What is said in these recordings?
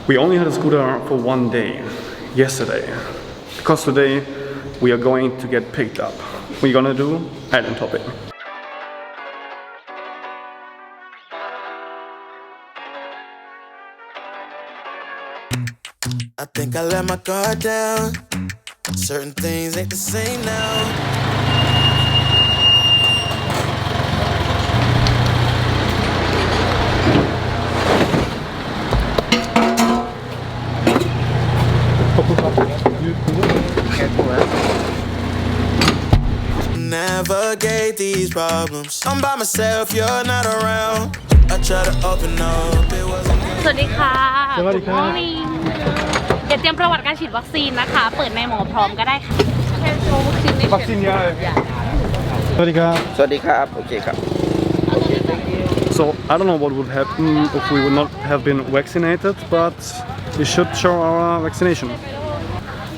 We only had a scooter for one day, yesterday, because today we are going to get picked up. We're gonna do island hopping. I think I let my guard down. Certain things ain't the same now. Navigate these problems. I'm by myself, you're not around. I try to open up, it wasn't. สวัสดีค่ะ Good morning เดี๋ยวเตรียมประวัติการฉีดวัคซีนนะคะ เปิดในหมอพร้อมก็ได้ค่ะแค่โชว์วัคซีนยาสวัสดีครับ สวัสดีครับโอเคครับ So I don't know what would happen if we would not have been vaccinated, but we should show our vaccination.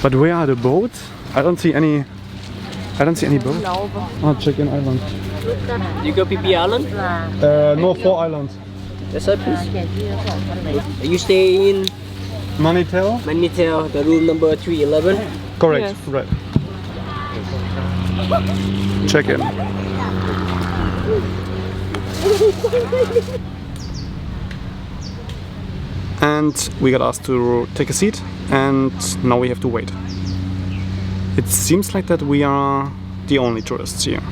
But where are the boats? I don't see any boats. Oh, Chicken Island. You go PP Island? No, 4 islands. Yes sir, please. You stay in Manitel? Manitel, the room number 311? Correct, Yes. right. Check in. And we got asked to take a seat, and now we have to wait. It seems like that we are the only tourists here.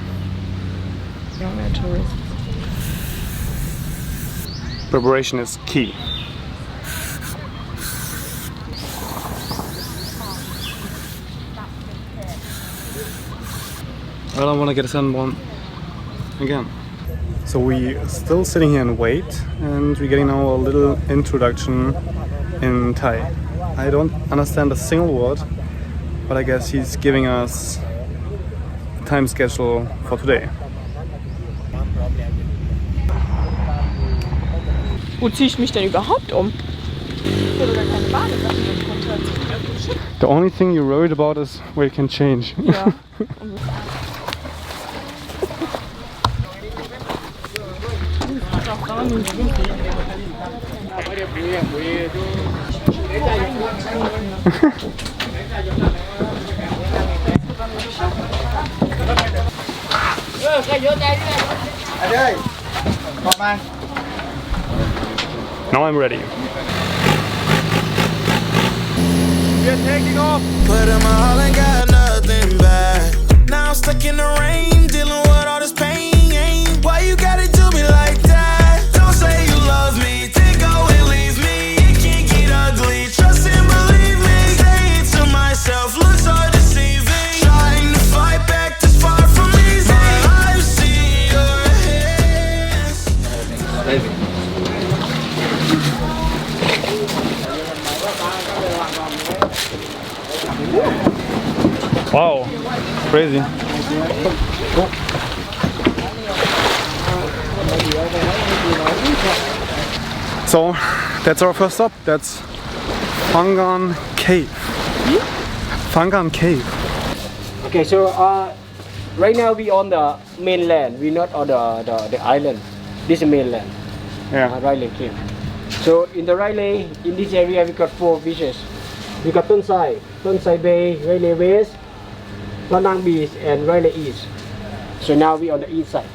Preparation is key. I don't want to get a sunburn again. So we still sitting here and wait, and we're getting now a little introduction in Thai. I don't understand a single word, but I guess he's giving us a time schedule for today. Wo ziehe ich mich denn überhaupt um? The only thing you're worried about is where you can change. Ja. Now I'm ready. We're taking off. Put in my all and got nothing back. Now I'm stuck in the rain, dealing with all this pain. Why you gotta do me like that? Don't say you love me, then go and leave me. It can't get ugly, trust and believe me. Say it to myself, looks so deceiving. Trying to fight back this far from easy. I see your hands. Wow, crazy. So that's our first stop. That's Phangan Cave. Phangan Cave. Okay, so right now we on the mainland. We're not on the island. This is mainland. Yeah. Riley Cave. So in the Riley, in this area we got 4 beaches. We got Tonsai Bay, Riley West, Penang Beach, and Riley East. So now we on the east side.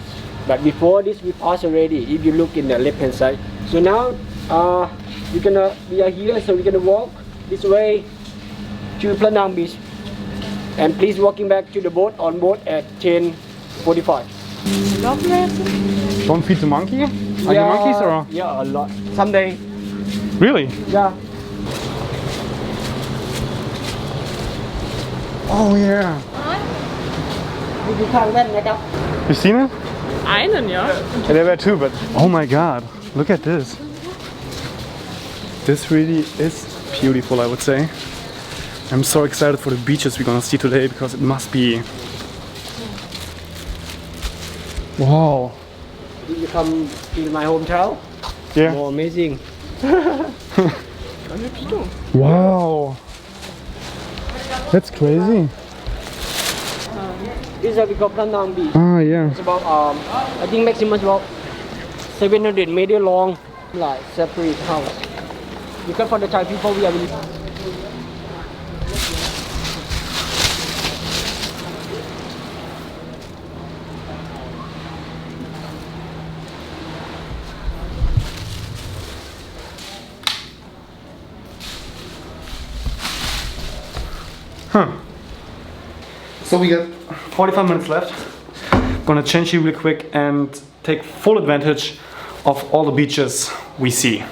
But before this we passed already. If you look in the left hand side. So now we are here. So we're gonna walk this way to Penang Beach. And please walking back to the boat on boat at 10:45. Don't feed the monkey? Are you monkeys or? Yeah, a lot. Someday. Really? Yeah. Oh yeah. You seen it? Einen, ja. Yeah, there were 2, but oh my god, look at this. This really is beautiful, I would say. I'm so excited for the beaches we're gonna see today, because it must be... Wow. Did you come to my hometown? Yeah. Oh, amazing. Wow. That's crazy. This is what we call Penang Beach. Ah, yeah. It's about I think maximum about 700 meter long, like separate house. Because for the Thai people, we are really... So we got 45 minutes left. Gonna change here real quick and take full advantage of all the beaches we see.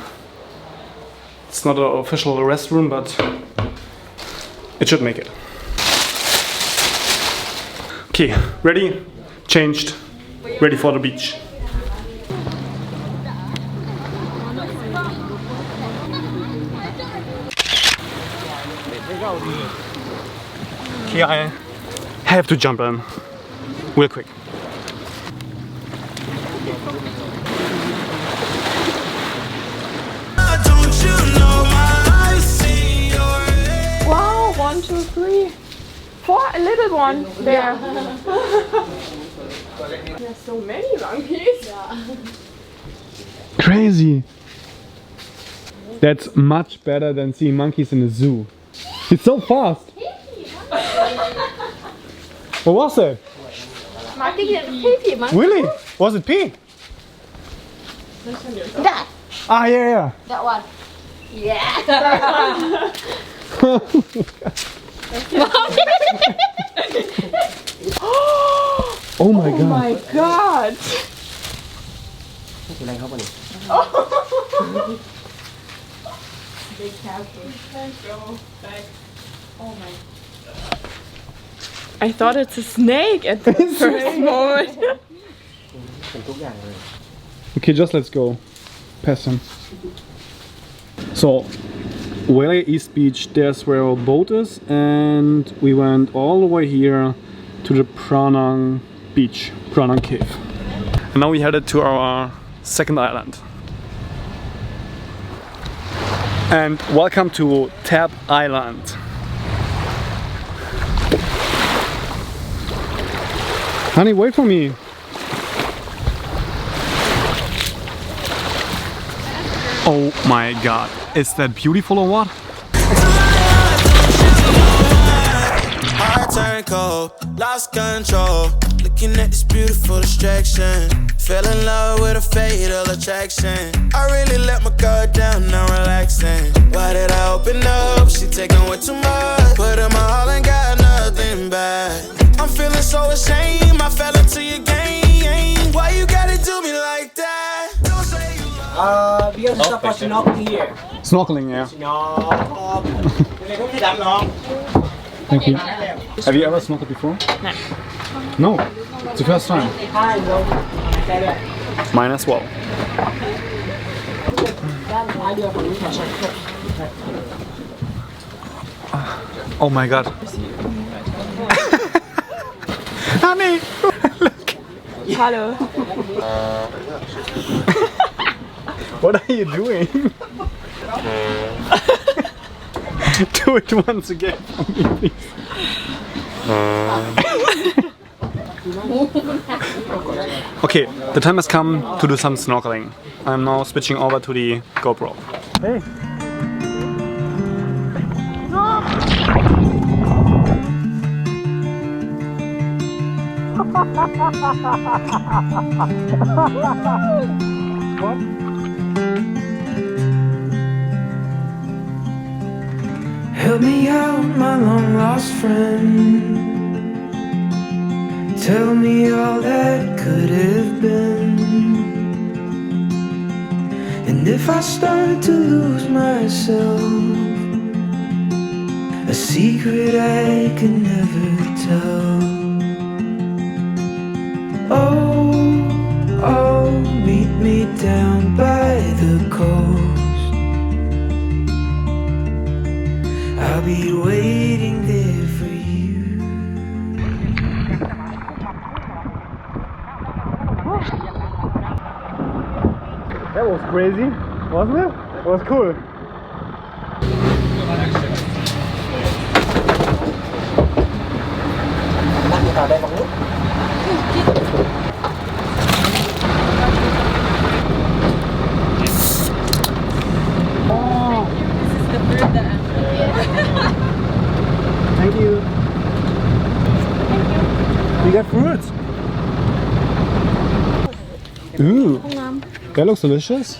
It's not an official restroom, but it should make it. Okay, ready, changed, ready for the beach. Okay, I have to jump in real quick. Don't you know my eyes see your head? Wow, 1, 2, 3, 4, a little one there. There's so many monkeys. Crazy! That's much better than seeing monkeys in a zoo. It's so fast! What was it? I think it's pee man. Really? Was it pee? That Ah, yeah. that one. Yeah. Oh my god. My God. Be careful. Go back. Oh my. I thought it's a snake at the first moment. Okay, just let's go. Past him. So, Whaley East Beach, there's where our boat is, and we went all the way here to the Pranang Beach, Pranang Cave. And now we headed to our second island. And welcome to Tab Island. Honey, wait for me. Oh my god, is that beautiful or what? Heart turned cold, lost control. Looking at this beautiful distraction. Fell in love with a fatal attraction. I really let my guard down, now relaxing. Why did I open up? She taking way too much. Put in my all and got nothing back. I'm feeling so ashamed, I fell into your game. Why you gotta do me like that? Don't say you love We are supposed to snorkeling here. Snorkeling, yeah. No. Thank you. Have you ever snorkeled before? No. No? It's the first time. Mine as well. Oh my god. Honey! Look! Hello. What are you doing? Do it once again for me, please. Okay, the time has come to do some snorkeling. I'm now switching over to the GoPro. Hey! What? Help me out, my long lost friend. Tell me all that could have been. And if I start to lose myself, a secret I can never tell. Oh, meet me down by the coast. I'll be waiting there for you. That was crazy, wasn't it? It was cool. Ooh, that looks delicious.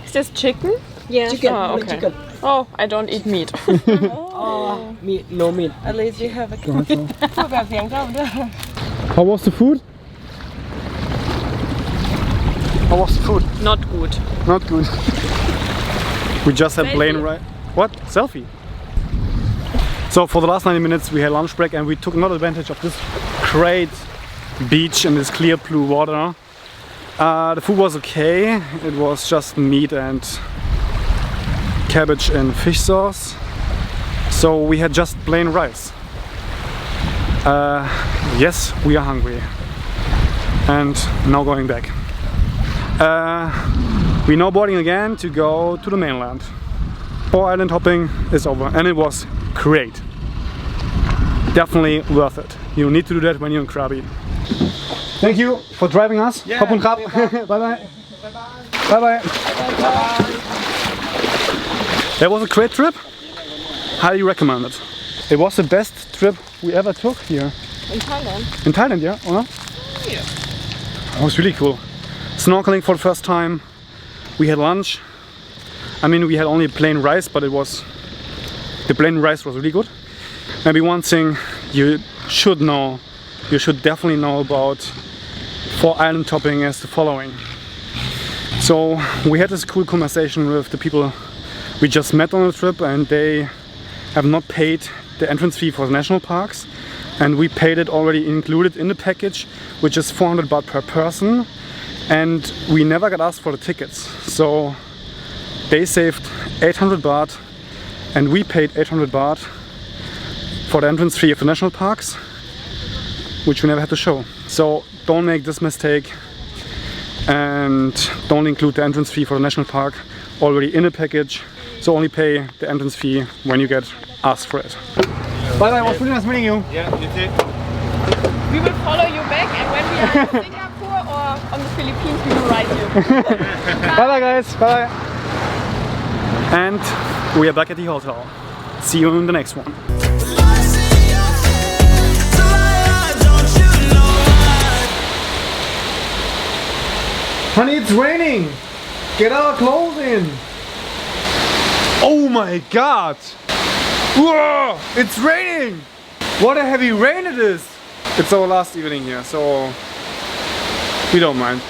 Is this chicken? Yeah. Chicken, Oh, only okay. chicken. Oh, I don't eat meat. Meat, no meat. At least you have a good. How was the food? How was the food? Not good. Not good. We just had plain rice. What? Selfie? So for the last 90 minutes we had lunch break and we took not advantage of this great beach and this clear blue water. The food was okay. It was just meat and cabbage and fish sauce. So we had just plain rice. Yes, we are hungry. And now going back. We're now boarding again to go to the mainland. 4 island hopping is over and it was great. Definitely worth it. You need to do that when you're in Krabi. Thank you for driving us. Hop und Krab. Bye bye. Bye bye. That was a great trip. Highly recommend it. It was the best trip we ever took here. In Thailand? In Thailand, yeah? Or not? Yeah. It was really cool. Snorkeling for the first time. We had lunch. I mean, we had only plain rice, but the plain rice was really good. Maybe one thing you should know, you should definitely know about 4 island hopping is the following. So we had this cool conversation with the people we just met on the trip and they have not paid the entrance fee for the national parks and we paid it already included in the package, which is 400 baht per person, and we never got asked for the tickets. So they saved 800 baht and we paid 800 baht for the entrance fee of the national parks, which we never had to show. So don't make this mistake and don't include the entrance fee for the national park already in the package. So only pay the entrance fee when you get asked for it. Bye bye, it was really nice meeting you. Yeah, you too. We will follow you back and when we are in Singapore or on the Philippines we will ride you. Bye bye guys, bye. And we are back at the hotel. See you in the next one. Honey, it's raining! Get our clothes in! Oh my god! Whoa! It's raining! What a heavy rain it is! It's our last evening here, so we don't mind.